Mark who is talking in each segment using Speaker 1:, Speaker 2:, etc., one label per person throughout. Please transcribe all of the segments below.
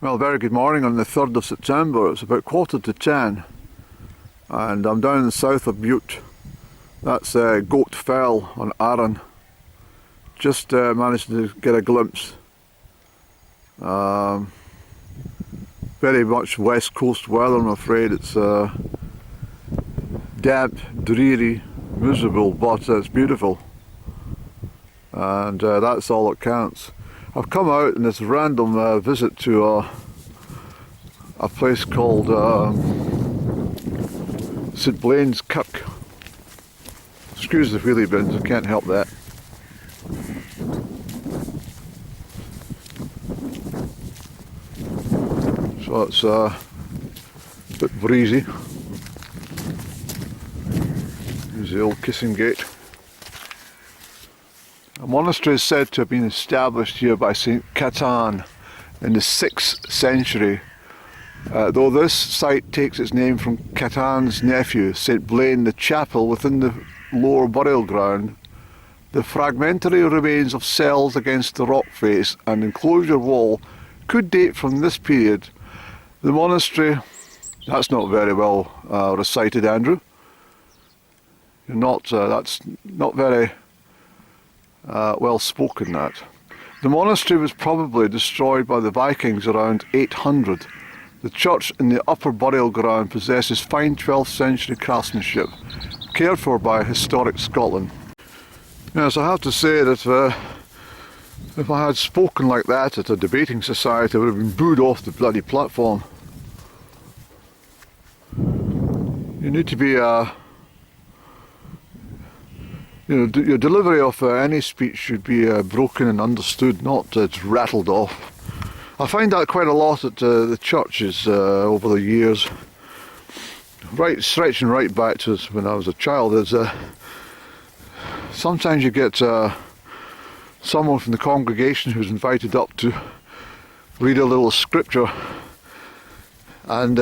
Speaker 1: Well, very good morning on the 3rd of September. It's about 9:45 and I'm down in the south of Bute. That's Goat Fell on Arran. Just managed to get a glimpse. Very much west coast weather, I'm afraid. It's damp, dreary, miserable, but it's beautiful. And that's all that counts. I've come out on this random visit to a place called St Blane's Kirk. Excuse the wheelie bins, I can't help that. So it's a bit breezy. There's the old kissing gate. A monastery is said to have been established here by St Catan in the 6th century. Though this site takes its name from Catan's nephew, St Blane, the chapel within the lower burial ground, the fragmentary remains of cells against the rock face and enclosure wall could date from this period. The monastery, that's not very well recited, Andrew. That's not very well spoken, that. The monastery was probably destroyed by the Vikings around 800. The church in the upper burial ground possesses fine 12th century craftsmanship, cared for by Historic Scotland. Yes, I have to say that if I had spoken like that at a debating society, I would have been booed off the bloody platform. You need to be, your delivery of any speech should be broken and understood, not rattled off. I find that quite a lot at the churches over the years, stretching right back to when I was a child. Is sometimes you get someone from the congregation who's invited up to read a little scripture, and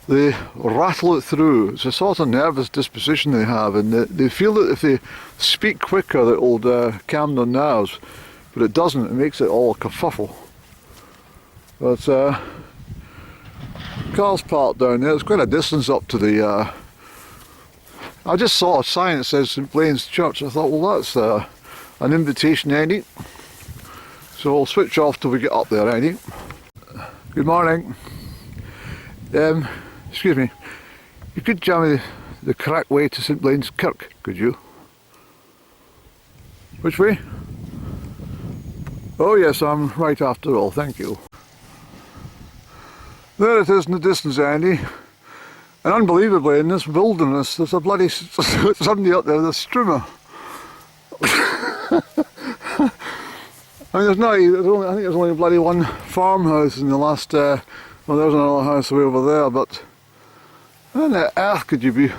Speaker 1: they rattle it through. It's a sort of nervous disposition they have, and they feel that if they speak quicker that it'll calm their nerves, but it doesn't. It makes it all a kerfuffle. But cars parked down there. It's quite a distance up to the I just saw a sign that says St Blaine's Church. I thought, well, that's an invitation, Andy. So we'll switch off till we get up there, Andy. Good morning. Excuse me, you could tell me the correct way to St Blaine's Kirk, could you? Which way? Oh yes, I'm right after all, thank you. There it is in the distance, Andy. And unbelievably, in this wilderness, there's a bloody somebody up there, there's a strimmer. I mean, I think there's only bloody one farmhouse in the last, well, there's another house way over there, but how on earth could you be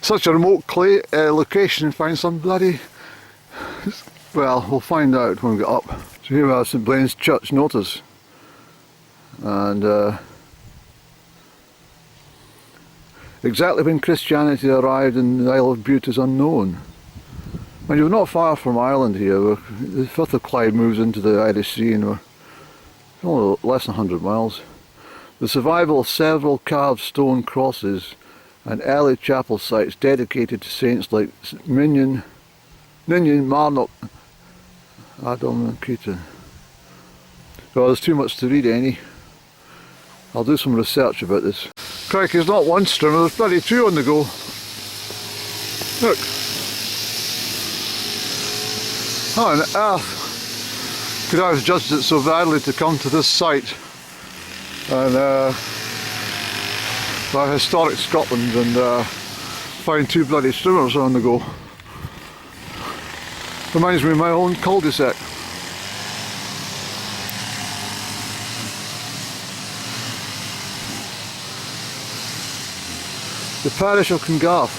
Speaker 1: such a remote location and find some bloody... Well, we'll find out when we get up. So here we are, St Blaine's Church notice. And exactly when Christianity arrived in the Isle of Bute is unknown. And you're not far from Ireland here. The Firth of Clyde moves into the Irish Sea and we're only less than 100 miles. The survival of several carved stone crosses and early chapel sites dedicated to saints like Ninian, Marnock, Adam and Keaton. Well, there's too much to read, Annie. I'll do some research about this. Crikey, there's not one strimmer, there's bloody two on the go. Look. How on earth could I have judged it so badly to come to this site and by Historic Scotland and find two bloody strimmers on the go? Reminds me of my own cul-de-sac. The parish of Crieff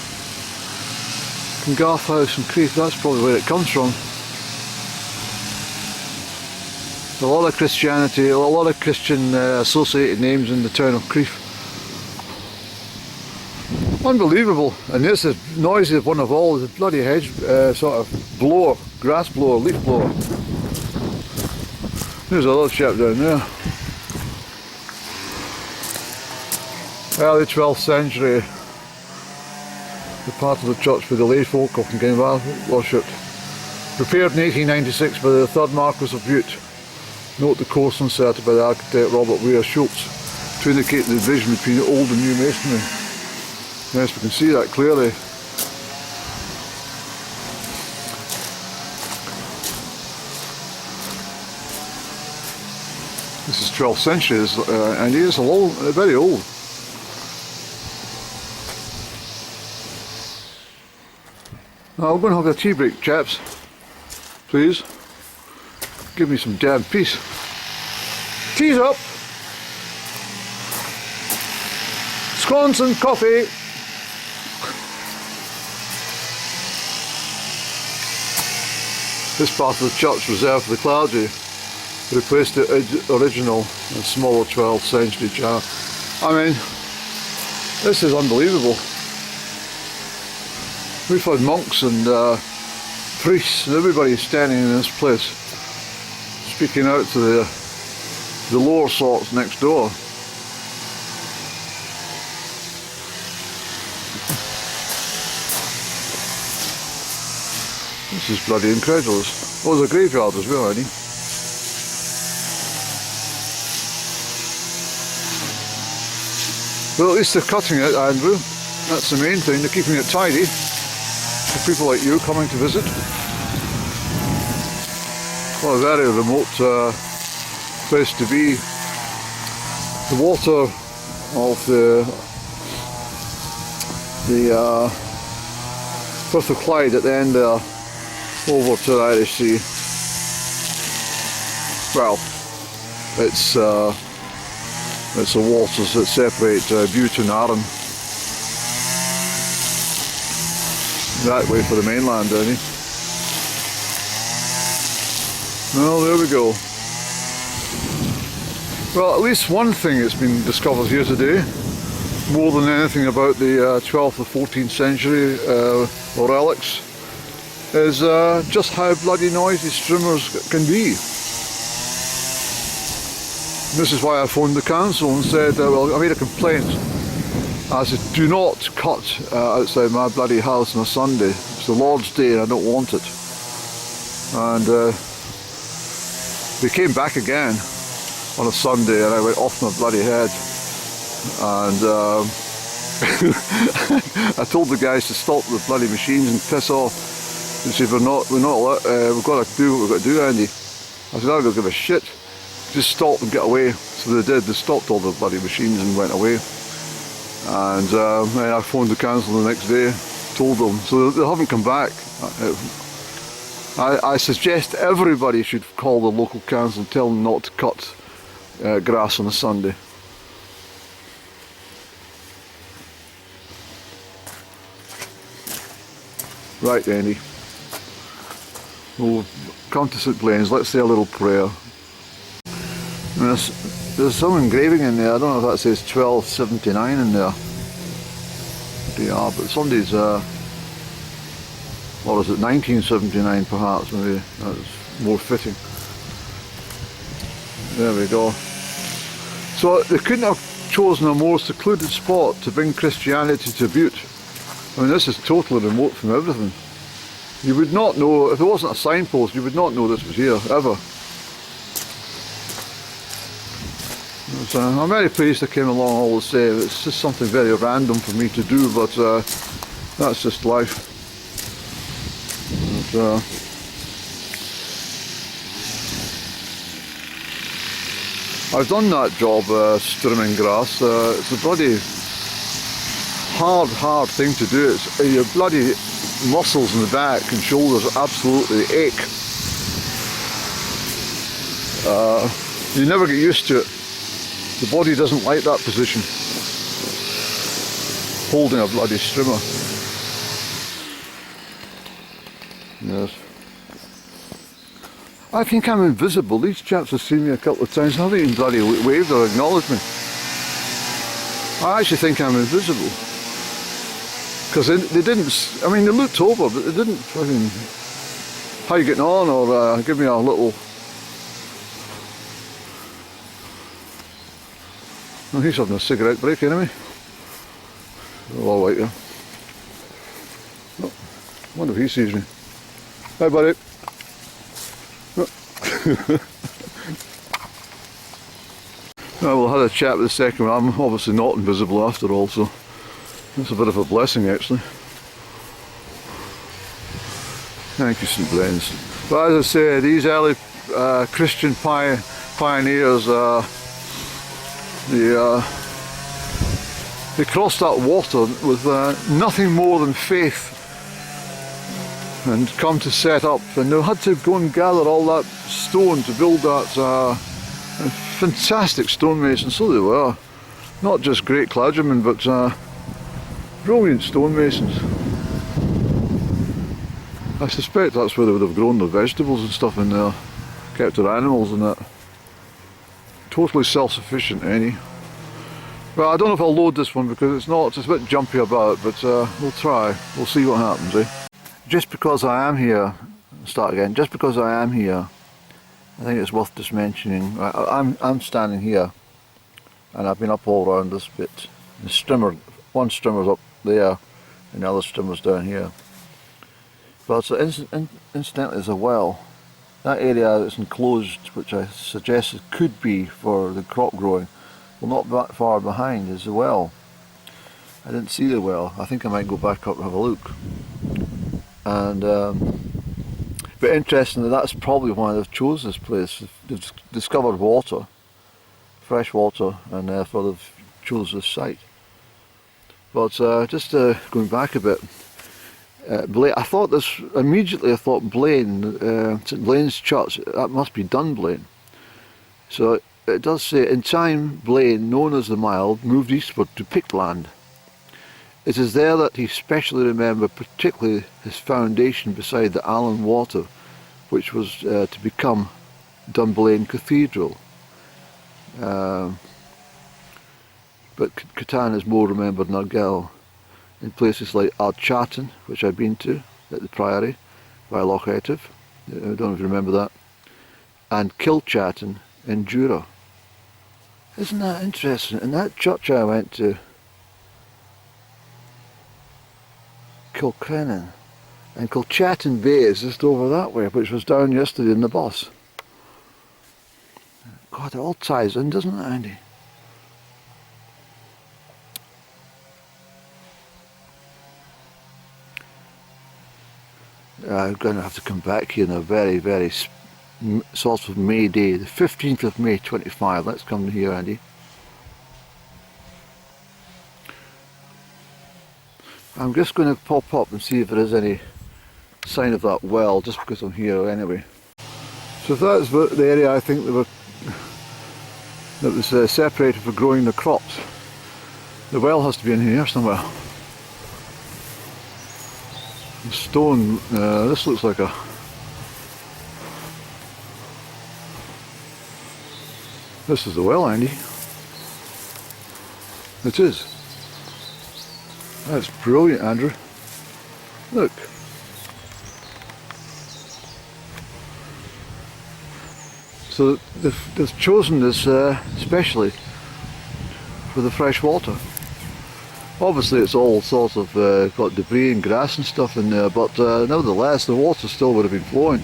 Speaker 1: House in Crieff, that's probably where it comes from. A lot of Christianity, a lot of Christian associated names in the town of Crieff. Unbelievable, and this is noisiest one of all, the bloody hedge sort of blower, grass blower, leaf blower. There's another chap down there. Early 12th century. The part of the church where the lay folk often came worshipped. Prepared in 1896 by the 3rd Marquess of Bute. Note the course inserted by the architect Robert Weir Schultz to indicate the division between the old and new masonry. Yes, we can see that clearly. This is 12th century, and it is very old. Now we're going to have a tea break, chaps. Please. Give me some damn peace. Tea's up. Scones and coffee. This part of the church reserved for the clergy replaced the original and smaller 12th century jar. I mean, this is unbelievable. We've had monks and priests and everybody standing in this place, speaking out to the lower sorts next door. This is bloody incredulous. Oh, there's a graveyard as well, Eddie. Well, at least they're cutting it, Andrew. That's the main thing. They're keeping it tidy for people like you coming to visit. Well, a very remote place to be. The water of the Firth of Clyde at the end there, over to the Irish Sea. Well, it's the waters that separate Bute and Arran. That way for the mainland, don't you? Well, there we go. Well, at least one thing that's been discovered here today, more than anything about the 12th or 14th century relics, is just how bloody noisy streamers can be. This is why I phoned the council and said, well, I made a complaint. I said, do not cut outside my bloody house on a Sunday. It's the Lord's Day and I don't want it. And they came back again on a Sunday and I went off my bloody head. And I told the guys to stop the bloody machines and piss off. They said, we've got to do what we've got to do, Andy. I said, I don't give a shit. Just stop and get away. So they did. They stopped all the bloody machines and went away. And then I phoned the council the next day, told them. So they haven't come back. I suggest everybody should call the local council and tell them not to cut grass on a Sunday. Right, Andy. We'll come to St. Blane's. Let's say a little prayer. There's some engraving in there. I don't know if that says 1279 in there. Yeah, but somebody's, what is it, 1979 perhaps, maybe. That's more fitting. There we go. So they couldn't have chosen a more secluded spot to bring Christianity to Bute. I mean, this is totally remote from everything. You would not know, if there wasn't a signpost, you would not know this was here, ever. So I'm very pleased I came along all the same. It's just something very random for me to do, but that's just life. And, I've done that job, trimming grass. It's a bloody hard thing to do. It's your bloody muscles in the back and shoulders absolutely ache. You never get used to it. The body doesn't like that position, holding a bloody strimmer. Yes. I think I'm invisible. These chaps have seen me a couple of times. They haven't even bloody waved or acknowledged me. I actually think I'm invisible. Because they didn't, I mean, they looked over, but they didn't fucking, how you getting on, or give me a little Well, he's having a cigarette break anyway. All right there. Oh, I wonder if he sees me. Hi, buddy. Well, we'll have a chat with the second one. I'm obviously not invisible after all, so it's a bit of a blessing actually. Thank you, St. Blane's. But as I say, these early Christian pioneers, they crossed that water with nothing more than faith and come to set up, and they had to go and gather all that stone to build that fantastic stonemason. So they were, not just great clergymen, but brilliant stonemasons. I suspect that's where they would have grown their vegetables and stuff in there, kept their animals and that. Totally self-sufficient, any. Well, I don't know if I'll load this one because it's a bit jumpy about, but we'll try. We'll see what happens, eh? Just because I am here, start again, just because I am here, I think it's worth just mentioning. I'm standing here, and I've been up all around this bit. The strimmer, one strimmer's up there, and the other strimmer's down here. But so incidentally, there's a well. That area that's enclosed, which I suggest it could be for the crop growing, well, not that far behind is the well. I didn't see the well. I think I might go back up and have a look. And but interestingly, that's probably why they've chose this place. They've discovered water, fresh water, and therefore they've chose this site. But just going back a bit, Blane, I thought this immediately. I thought Blane, St. Blane's Church. That must be Dunblane. So it does say, in time, Blane, known as the Mild, moved eastward to Pictland. It is there that he specially remembered, particularly his foundation beside the Allan Water, which was to become Dunblane Cathedral. But Catan is more remembered in Argyll, in places like Ardchatton, which I've been to, at the Priory, by Loch Etive, I don't know if you remember that, and Kilchatton in Jura. Isn't that interesting? In that church I went to, Kilcrennan, and Kilchatton Bay is just over that way, which was down yesterday in the bus. God, it all ties in, doesn't it, Andy? I'm going to have to come back here on a very, very sort of May day, the 15th of May 25. Let's come here, Andy. I'm just going to pop up and see if there is any sign of that well, just because I'm here anyway. So if that's the area I think that was separated for growing the crops, the well has to be in here somewhere. The stone, this looks like a... This is the well, Andy. It is. That's brilliant, Andrew. Look. So they've chosen this specially for the fresh water. Obviously it's all sort of got debris and grass and stuff in there, but nevertheless the water still would have been flowing.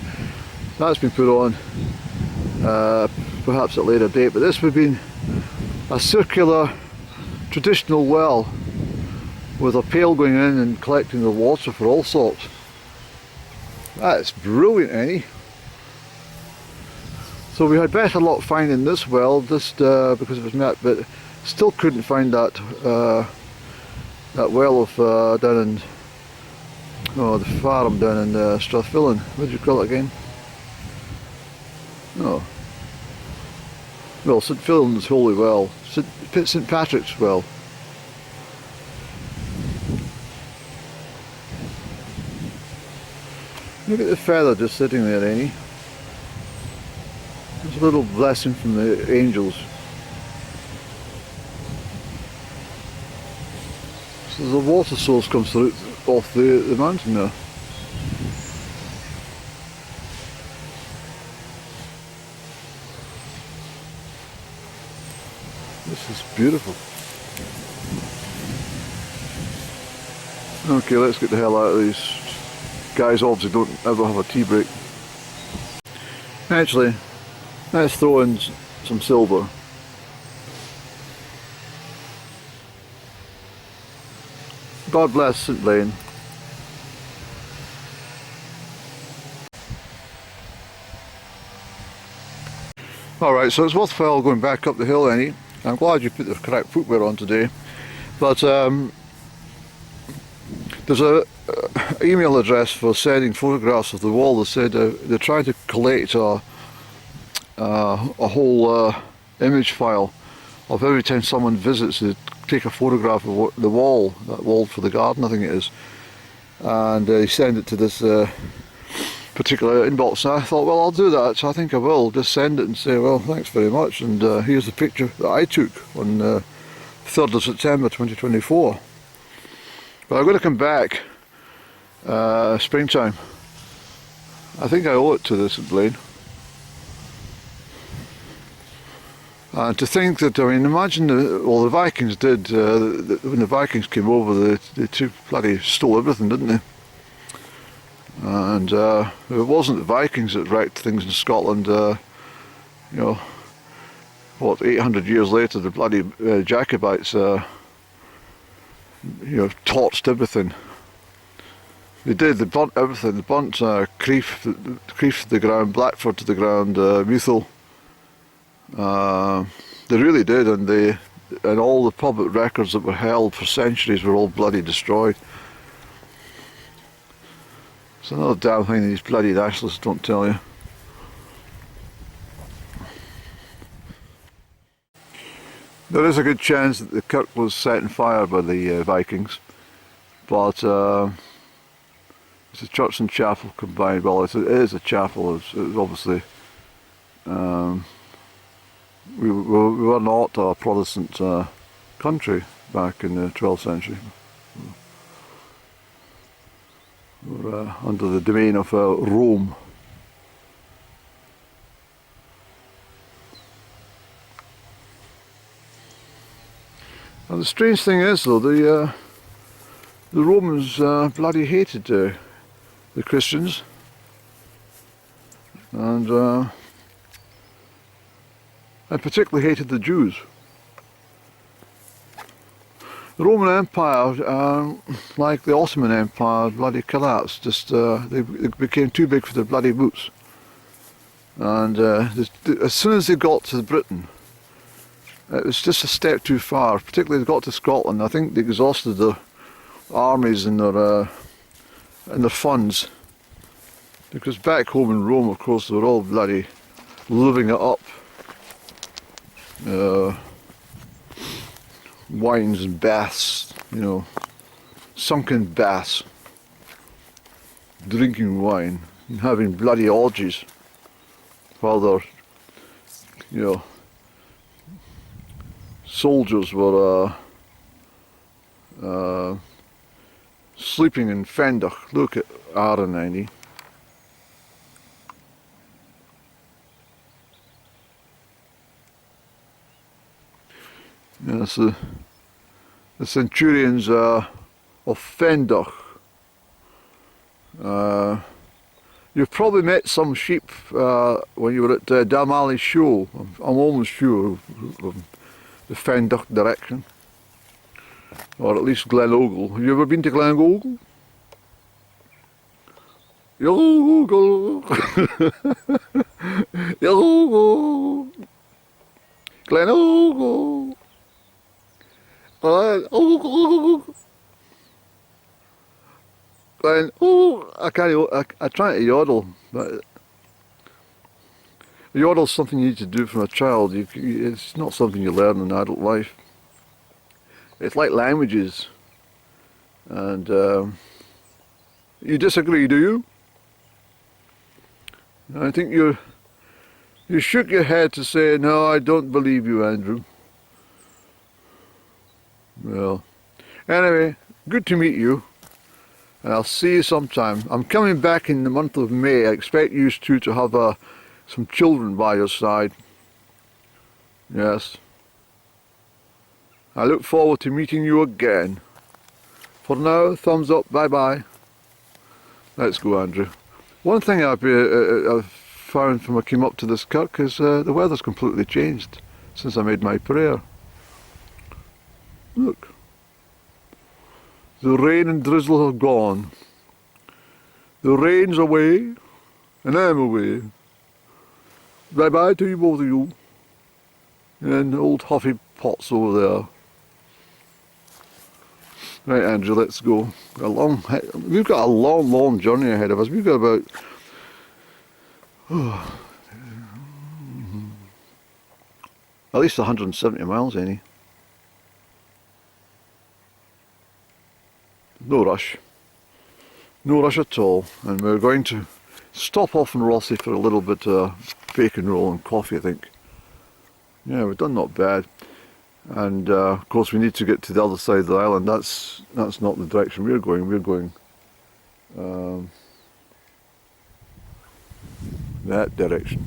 Speaker 1: That's been put on perhaps at a later date, but this would have been a circular traditional well with a pail going in and collecting the water for all sorts. That's brilliant, eh? So we had better luck finding this well just because it was met, but still couldn't find that well of down in the farm down in Strathfillan. What do you call it again? No. Well, St. Fillan's Holy Well, St. Patrick's Well. Look at the feather just sitting there, Annie. It's a little blessing from the angels. So the water source comes through off the mountain there. This is beautiful. Okay, let's get the hell out of these. Guys obviously don't ever have a tea break. Actually, let's throw in some silver. God bless St. Blane. Alright, so it's worthwhile going back up the hill, Annie. I'm glad you put the correct footwear on today. But there's a email address for sending photographs of the wall. They said they're trying to collect a whole image file of every time someone visits to take a photograph of the wall, that wall for the garden I think it is, and they send it to this particular inbox. And I thought, well, I'll do that, so I think I will just send it and say, well, thanks very much, and here's the picture that I took on 3rd of September 2024. But I'm going to come back springtime. I think I owe it to this at Blane. And to think that, I mean, imagine, the Vikings did, when the Vikings came over, they took bloody stole everything, didn't they? And if it wasn't the Vikings that wrecked things in Scotland, you know, what, 800 years later, the bloody Jacobites, you know, torched everything. They did, they burnt everything. They burnt Crieff to the ground, Blackford to the ground, Muthil. They really did, and all the public records that were held for centuries were all bloody destroyed. It's another damn thing these bloody nationalists don't tell you. There is a good chance that the kirk was set on fire by the Vikings, but it's a church and chapel combined. Well, it is a chapel. It's obviously we were not a Protestant country back in the 12th century. We were under the domain of Rome. And the strange thing is, though, the Romans bloody hated the Christians, and particularly hated the Jews. The Roman Empire, like the Ottoman Empire, bloody collapsed. Just they became too big for their bloody boots. And as soon as they got to Britain, it was just a step too far. Particularly they got to Scotland. I think they exhausted their armies and their funds, because back home in Rome, of course, they were all bloody living it up. Wines and baths, you know, sunken baths, drinking wine and having bloody orgies while their, you know, soldiers were sleeping in Fendach. Look at R90. Yes, the centurions of Fendach. You've probably met some sheep when you were at Dalmally Show. I'm almost sure of the Fendach direction, or at least Glenogle. Have you ever been to Glenogle? Glenogle. Glenogle. I try to yodel, but yodel's something you need to do from a child. It's not something you learn in adult life. It's like languages, and you disagree, do you? I think you shook your head to say, no, I don't believe you, Andrew. Well, anyway, good to meet you, and I'll see you sometime. I'm coming back in the month of May. I expect you two to have some children by your side. Yes. I look forward to meeting you again. For now, thumbs up, bye bye. Let's go, Andrew. One thing I've found from I came up to this kirk is the weather's completely changed since I made my prayer. Look. The rain and drizzle have gone. The rain's away, and I'm away. Bye bye to you, both of you. And old Huffy Pot's over there. Right, Andrew, let's go. We've got a long journey ahead of us. We've got about at least 170 miles, any. No rush. No rush at all. And we're going to stop off in Rossi for a little bit of bacon roll and coffee, I think. Yeah, we've done not bad. And of course we need to get to the other side of the island. That's not the direction we're going. We're going that direction.